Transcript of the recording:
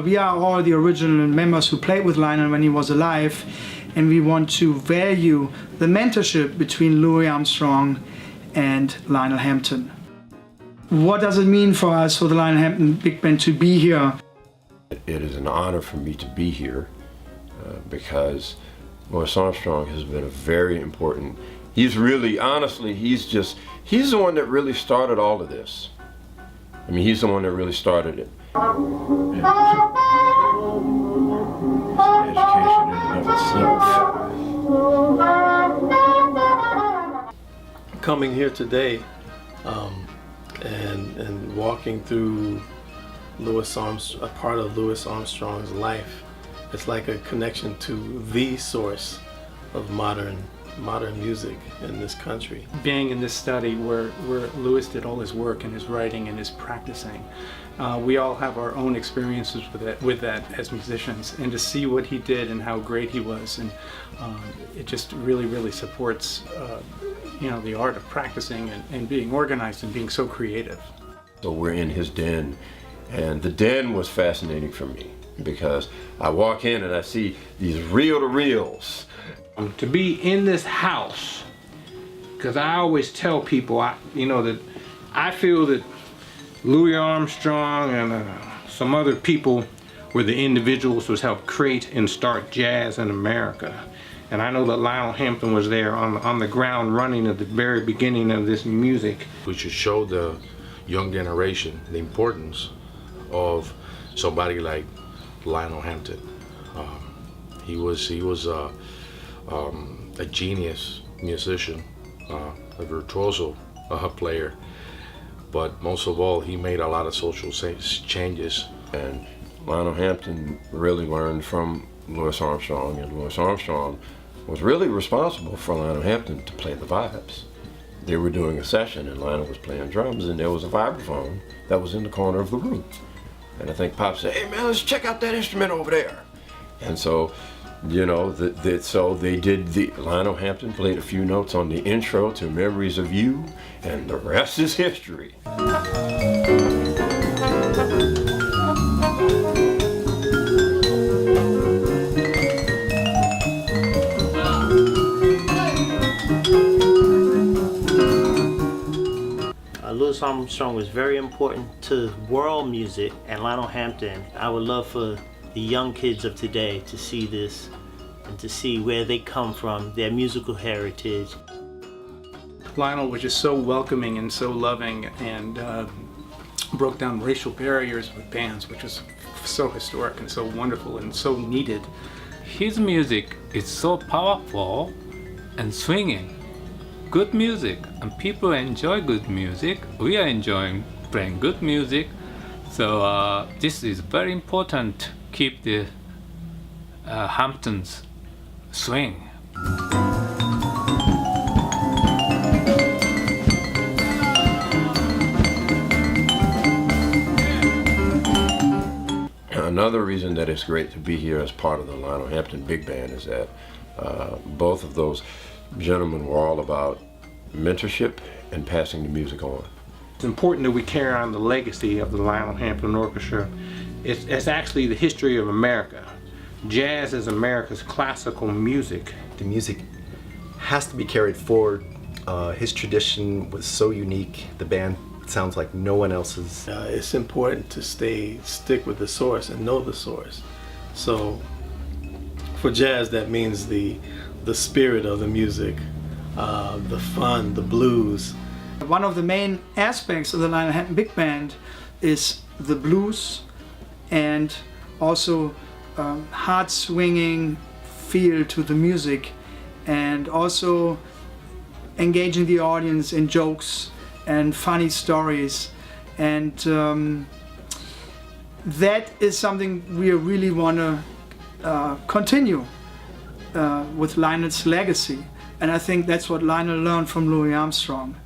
We are all the original members who played with Lionel when he was alive, and we want to value the mentorship between Louis Armstrong and Lionel Hampton. What does it mean for us, for the Lionel Hampton Big Band, to be here? It is an honor for me to be here because Louis Armstrong has been a very important, he's really, honestly, he's the one that really started all of this. I mean, he's the one that really started it. Education in and of itself. Coming here today and walking through a part of Louis Armstrong's life, it's like a connection to the source of modern music in this country. Being in this study where Louis did all his work and his writing and his practicing, we all have our own experiences with that as musicians, and to see what he did and how great he was, and it just really supports the art of practicing and being organized and being so creative. So we're in his den, and the den was fascinating for me because I walk in and I see these reel-to-reels. To be in this house, because I always tell people, that I feel that Louis Armstrong and some other people were the individuals who helped create and start jazz in America. And I know that Lionel Hampton was there on the ground running at the very beginning of this music. We should show the young generation the importance of somebody like Lionel Hampton. He was a genius musician, a virtuoso player, but most of all, he made a lot of social changes. And Lionel Hampton really learned from Louis Armstrong, and Louis Armstrong was really responsible for Lionel Hampton to play the vibes. They were doing a session and Lionel was playing drums, and there was a vibraphone that was in the corner of the room. And I think Pop said, "Hey man, let's check out that instrument over there." And so, so they did Lionel Hampton played a few notes on the intro to Memories of You, and the rest is history. Louis Armstrong was very important to world music, and Lionel Hampton. I would love for the young kids of today to see this and to see where they come from, their musical heritage. Lionel was just so welcoming and so loving, and broke down racial barriers with bands, which was so historic and so wonderful and so needed. His music is so powerful and swinging. Good music, and people enjoy good music. We are enjoying playing good music. So this is very important. Keep the Hamptons swing. Another reason that it's great to be here as part of the Lionel Hampton Big Band is that both of those gentlemen were all about mentorship and passing the music on. It's important that we carry on the legacy of the Lionel Hampton Orchestra. It's actually the history of America. Jazz is America's classical music. The music has to be carried forward. His tradition was so unique. The band sounds like no one else's. It's important to stick with the source and know the source. So for jazz, that means the spirit of the music, the fun, the blues. One of the main aspects of the Lionel Hampton Big Band is the blues, and also hard swinging feel to the music, and also engaging the audience in jokes and funny stories, and that is something we really want to continue with Lionel's legacy. And I think that's what Lionel learned from Louis Armstrong.